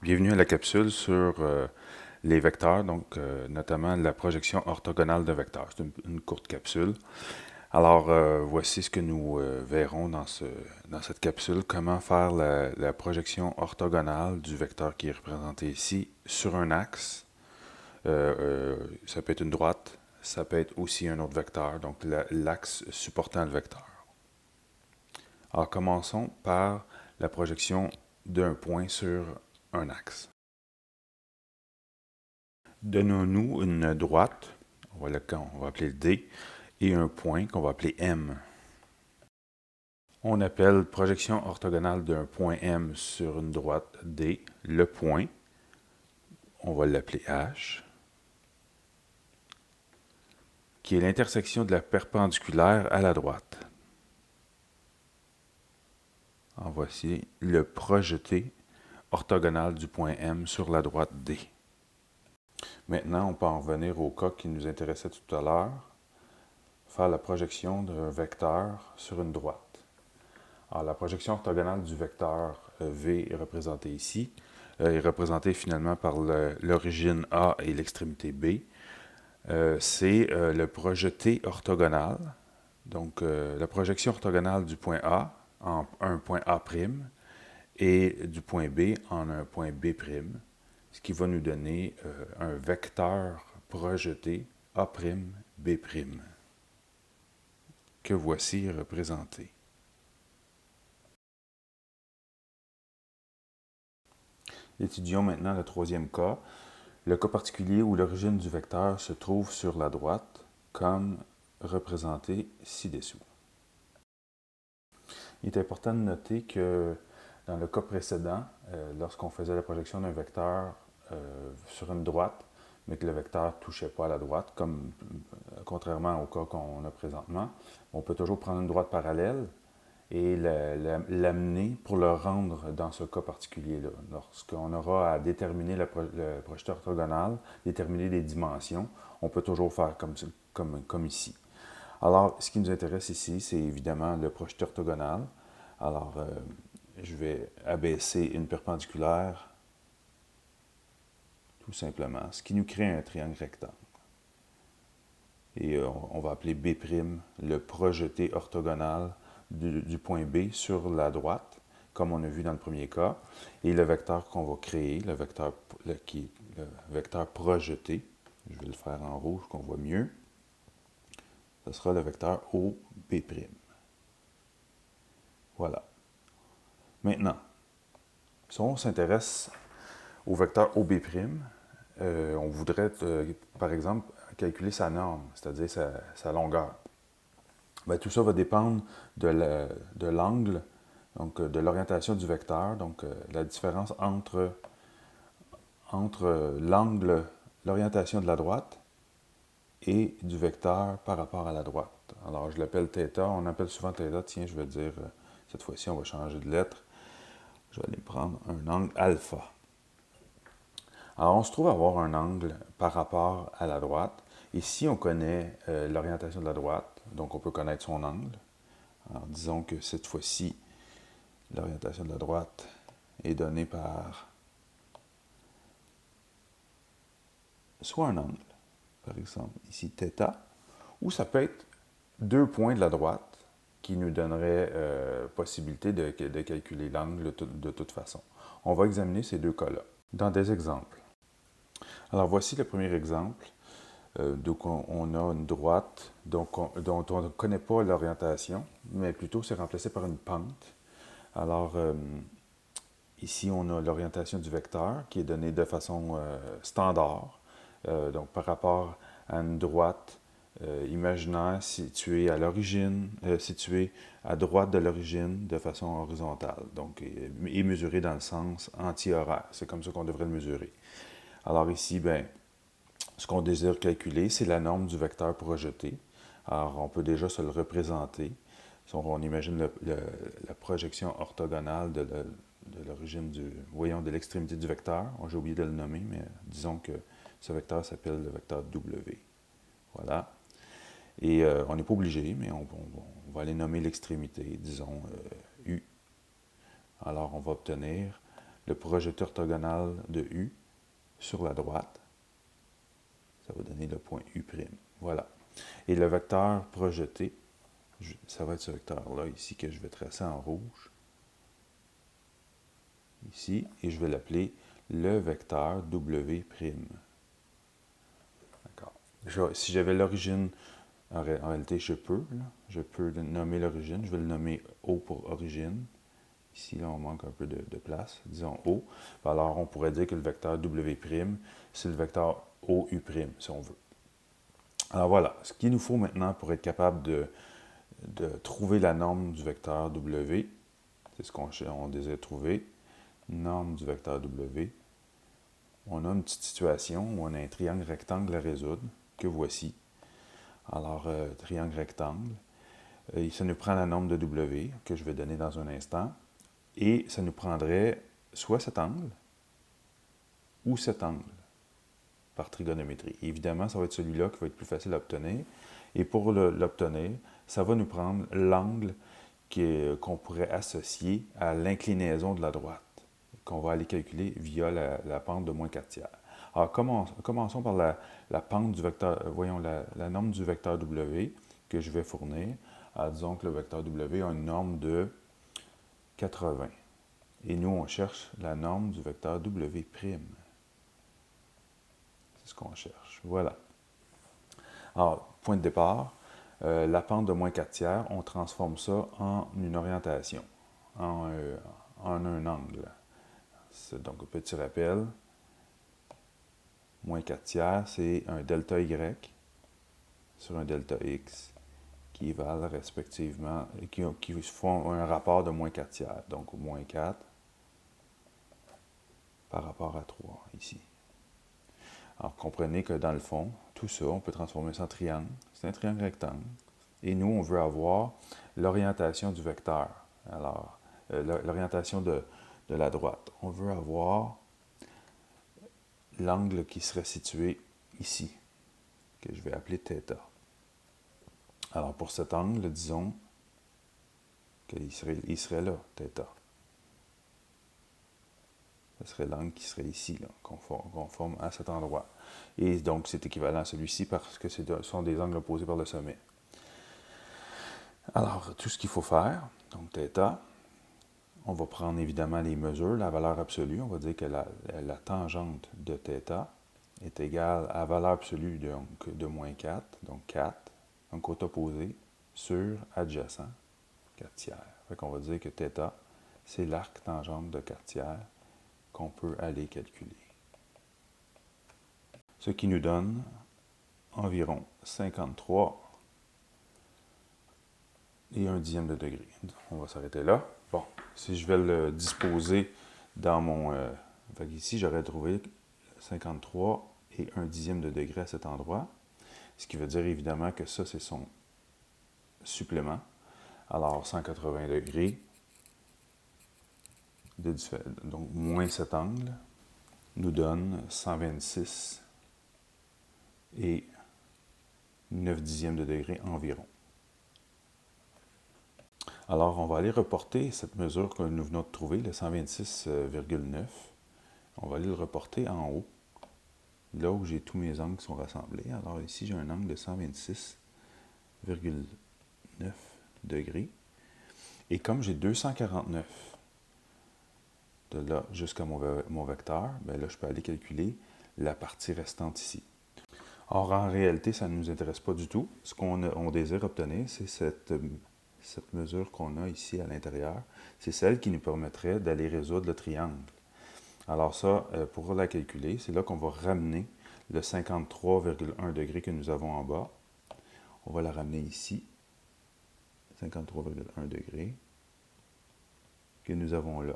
Bienvenue à la capsule sur les vecteurs, donc notamment la projection orthogonale de vecteurs. C'est une courte capsule. Alors, voici ce que nous verrons dans cette capsule, comment faire la projection orthogonale du vecteur qui est représenté ici sur un axe. Ça peut être une droite, ça peut être aussi un autre vecteur, donc l'axe supportant le vecteur. Alors, commençons par la projection d'un point sur un axe. Donnons-nous une droite, on va appeler D, et un point qu'on va appeler M. On appelle projection orthogonale d'un point M sur une droite D, le point, on va l'appeler H, qui est l'intersection de la perpendiculaire à la droite. En voici le projeté orthogonal du point M sur la droite D. Maintenant, on peut en revenir au cas qui nous intéressait tout à l'heure, faire la projection d'un vecteur sur une droite. Alors, la projection orthogonale du vecteur V est représentée ici, est représentée finalement par l'origine A et l'extrémité B. C'est le projeté orthogonal, donc la projection orthogonale du point A en un point A' et du point B en un point B', ce qui va nous donner un vecteur projeté A', B', que voici représenté. Étudions maintenant le troisième cas, le cas particulier où l'origine du vecteur se trouve sur la droite, comme représenté ci-dessous. Il est important de noter que dans le cas précédent, lorsqu'on faisait la projection d'un vecteur sur une droite, mais que le vecteur ne touchait pas à la droite, comme contrairement au cas qu'on a présentement, on peut toujours prendre une droite parallèle et l'amener pour le rendre dans ce cas particulier-là. Lorsqu'on aura à déterminer le projeteur orthogonal, déterminer les dimensions, on peut toujours faire comme ici. Alors, ce qui nous intéresse ici, c'est évidemment le projeteur orthogonal. Alors, je vais abaisser une perpendiculaire, tout simplement, ce qui nous crée un triangle rectangle. Et on va appeler B', le projeté orthogonal du point B sur la droite, comme on a vu dans le premier cas. Et le vecteur qu'on va créer, le vecteur projeté, je vais le faire en rouge qu'on voit mieux, ce sera le vecteur OB'. Voilà. Maintenant, si on s'intéresse au vecteur OB', on voudrait, par exemple, calculer sa norme, c'est-à-dire sa longueur. Bien, tout ça va dépendre de l'angle, donc de l'orientation du vecteur, donc la différence entre l'angle, l'orientation de la droite et du vecteur par rapport à la droite. Alors, je l'appelle θ, on appelle souvent θ, tiens, je vais dire, cette fois-ci, on va changer de lettre. Je vais aller prendre un angle alpha. Alors, on se trouve à avoir un angle par rapport à la droite. Et si on connaît l'orientation de la droite, donc on peut connaître son angle. Alors, disons que cette fois-ci, l'orientation de la droite est donnée par soit un angle, par exemple ici θ, ou ça peut être deux points de la droite qui nous donnerait possibilité de calculer l'angle de toute façon. On va examiner ces deux cas-là dans des exemples. Alors voici le premier exemple. Donc on a une droite dont on ne connaît pas l'orientation, mais plutôt c'est remplacé par une pente. Alors ici on a l'orientation du vecteur qui est donnée de façon standard, donc par rapport à une droite imaginaire située à l'origine, située à droite de l'origine de façon horizontale, donc et mesurée dans le sens anti-horaire. C'est comme ça qu'on devrait le mesurer. Alors ici, ben, ce qu'on désire calculer, c'est la norme du vecteur projeté. Alors, on peut déjà se le représenter. Si on imagine la projection orthogonale de l'origine de l'extrémité du vecteur. J'ai oublié de le nommer, mais disons que ce vecteur s'appelle le vecteur W. Voilà. Et on n'est pas obligé, mais on va aller nommer l'extrémité, disons U. Alors, on va obtenir le projeté orthogonal de U sur la droite. Ça va donner le point U'. Voilà. Et le vecteur projeté, ça va être ce vecteur-là ici que je vais tracer en rouge. Ici, et je vais l'appeler le vecteur W'. D'accord. Si j'avais l'origine, en réalité, je peux nommer l'origine. Je vais le nommer O pour origine. Ici, là, on manque un peu de place. Disons O. Alors, on pourrait dire que le vecteur W', c'est le vecteur OU', si on veut. Alors voilà, ce qu'il nous faut maintenant pour être capable de trouver la norme du vecteur W, c'est ce qu'on désire trouver, norme du vecteur W. On a une petite situation où on a un triangle rectangle à résoudre, que voici. Alors, triangle rectangle, ça nous prend la norme de W, que je vais donner dans un instant, et ça nous prendrait soit cet angle, ou cet angle, par trigonométrie. Et évidemment, ça va être celui-là qui va être plus facile à obtenir. Et pour l'obtenir, ça va nous prendre l'angle qu'on pourrait associer à l'inclinaison de la droite, qu'on va aller calculer via la pente de moins 4 tiers. Alors, commençons par la pente du vecteur, voyons la norme du vecteur W que je vais fournir. Alors, disons que le vecteur W a une norme de 80. Et nous, on cherche la norme du vecteur W'. C'est ce qu'on cherche. Voilà. Alors, point de départ, la pente de moins 4 tiers, on transforme ça en une orientation, en un angle. Donc, un petit rappel, moins 4 tiers, c'est un delta Y sur un delta X qui valent respectivement, qui font un rapport de moins 4 tiers. Donc, moins 4 par rapport à 3 ici. Alors, comprenez que dans le fond, tout ça, on peut transformer ça en triangle. C'est un triangle rectangle. Et nous, on veut avoir l'orientation du vecteur. Alors, l'orientation de la droite. On veut avoir l'angle qui serait situé ici, que je vais appeler θ. Alors, pour cet angle, disons qu'il serait là, θ. Ce serait l'angle qui serait ici, qu'on forme à cet endroit. Et donc, c'est équivalent à celui-ci parce que ce sont des angles opposés par le sommet. Alors, tout ce qu'il faut faire, donc θ, on va prendre évidemment les mesures, la valeur absolue. On va dire que la tangente de θ est égale à la valeur absolue de moins 4, donc 4, donc côté opposé, sur adjacent, 4 tiers. Fait qu'on va dire que θ, c'est l'arc tangente de 4 tiers qu'on peut aller calculer. Ce qui nous donne environ 53 et 1/10 de degré. On va s'arrêter là. Bon, si je vais le disposer dans mon... ici, j'aurais trouvé 53 et 1/10 de degré à cet endroit. Ce qui veut dire évidemment que ça, c'est son supplément. Alors, 180 degrés, donc moins cet angle, nous donne 126 et 9/10 de degré environ. Alors, on va aller reporter cette mesure que nous venons de trouver, le 126,9. On va aller le reporter en haut, là où j'ai tous mes angles qui sont rassemblés. Alors ici, j'ai un angle de 126,9 degrés. Et comme j'ai 249 de là jusqu'à mon vecteur, bien là, je peux aller calculer la partie restante ici. Or, en réalité, ça ne nous intéresse pas du tout. Ce qu'on désire obtenir, c'est cette mesure qu'on a ici à l'intérieur. C'est celle qui nous permettrait d'aller résoudre le triangle. Alors ça, pour la calculer, c'est là qu'on va ramener le 53,1 degrés que nous avons en bas. On va la ramener ici, 53,1 degrés, que nous avons là.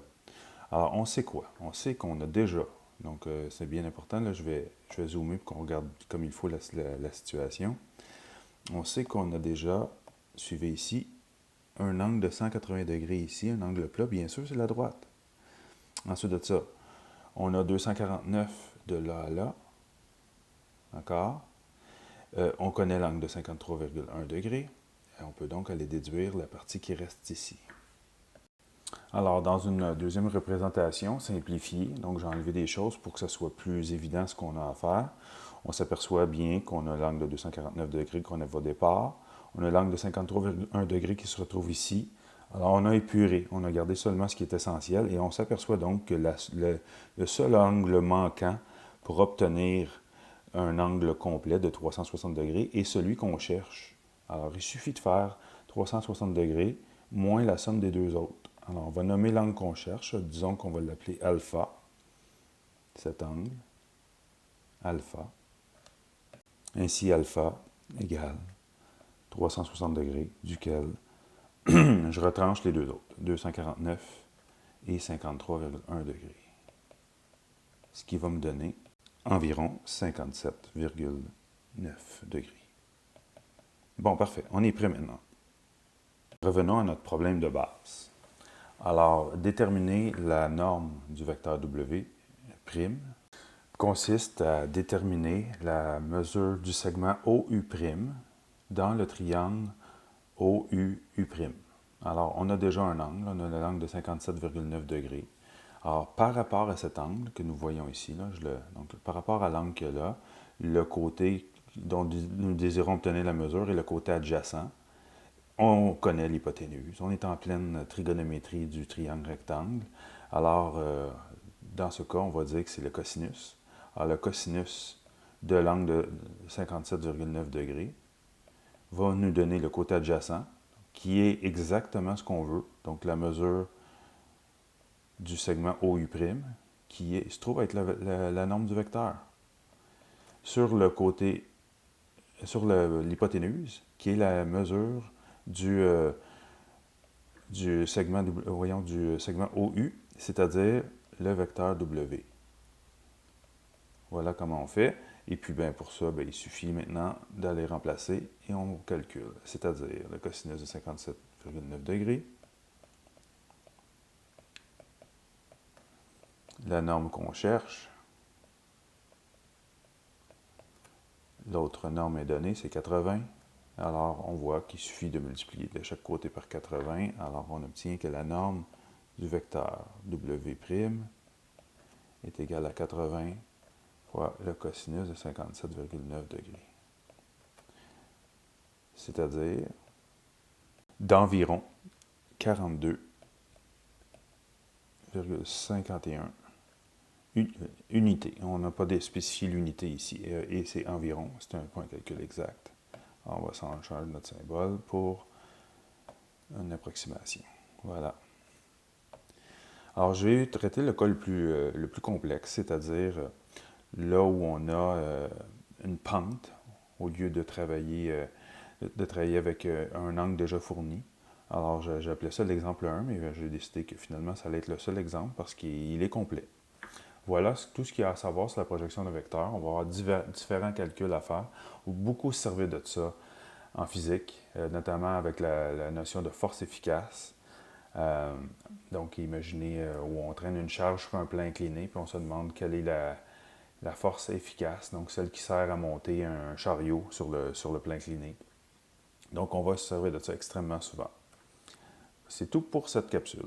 Alors, on sait quoi? On sait qu'on a déjà, donc c'est bien important, là je vais zoomer pour qu'on regarde comme il faut la situation. On sait qu'on a déjà, suivez ici, un angle de 180 degrés ici, un angle plat, bien sûr, c'est la droite. Ensuite de ça, on a 249 de là à là, d'accord? On connaît l'angle de 53,1 degrés. On peut donc aller déduire la partie qui reste ici. Alors, dans une deuxième représentation simplifiée, donc j'ai enlevé des choses pour que ce soit plus évident ce qu'on a à faire. On s'aperçoit bien qu'on a l'angle de 249 degrés qu'on avait au départ. On a l'angle de 53,1 degrés qui se retrouve ici. Alors, on a épuré, on a gardé seulement ce qui est essentiel et on s'aperçoit donc que le seul angle manquant pour obtenir un angle complet de 360 degrés est celui qu'on cherche. Alors, il suffit de faire 360 degrés moins la somme des deux autres. Alors, on va nommer l'angle qu'on cherche. Disons qu'on va l'appeler alpha, cet angle, alpha. Ainsi, alpha égale 360 degrés, duquel je retranche les deux autres, 249 et 53,1 degrés. Ce qui va me donner environ 57,9 degrés. Bon, parfait. On est prêt maintenant. Revenons à notre problème de base. Alors, déterminer la norme du vecteur W' consiste à déterminer la mesure du segment OU' dans le triangle OUU'. Alors, on a déjà un angle, on a l'angle de 57,9 degrés. Alors, par rapport à cet angle que nous voyons ici, là, donc par rapport à l'angle qu'il y a là, le côté dont nous désirons obtenir la mesure est le côté adjacent. On connaît l'hypoténuse. On est en pleine trigonométrie du triangle rectangle. Alors, dans ce cas, on va dire que c'est le cosinus. Alors, le cosinus de l'angle de 57,9 degrés va nous donner le côté adjacent, qui est exactement ce qu'on veut. Donc, la mesure du segment OU', qui se trouve être la norme du vecteur. Sur le côté, sur l'hypoténuse, qui est la mesure du segment, du segment OU, c'est-à-dire le vecteur W. Voilà comment on fait. Et puis, ben, pour ça, ben, il suffit maintenant d'aller remplacer et on calcule. C'est-à-dire le cosinus de 57,9 degrés, la norme qu'on cherche. L'autre norme est donnée, c'est 80. Alors, on voit qu'il suffit de multiplier de chaque côté par 80. Alors, on obtient que la norme du vecteur W' est égale à 80 fois le cosinus de 57,9 degrés. C'est-à-dire d'environ 42,51 unités. On n'a pas spécifié l'unité ici, et c'est environ, c'est un point de calcul exact. Alors, on va s'en charger notre symbole pour une approximation. Voilà. Alors, je vais traiter le cas le plus complexe, c'est-à-dire là où on a une pente, au lieu de travailler avec un angle déjà fourni. Alors, j'appelais ça l'exemple 1, mais j'ai décidé que finalement, ça allait être le seul exemple parce qu'il est complet. Voilà tout ce qu'il y a à savoir sur la projection de vecteurs. On va avoir différents calculs à faire. On va beaucoup se servir de ça en physique, notamment avec la notion de force efficace. Donc, imaginez où on traîne une charge sur un plan incliné, puis on se demande quelle est la force efficace, donc celle qui sert à monter un chariot sur le plan incliné. Donc, on va se servir de ça extrêmement souvent. C'est tout pour cette capsule.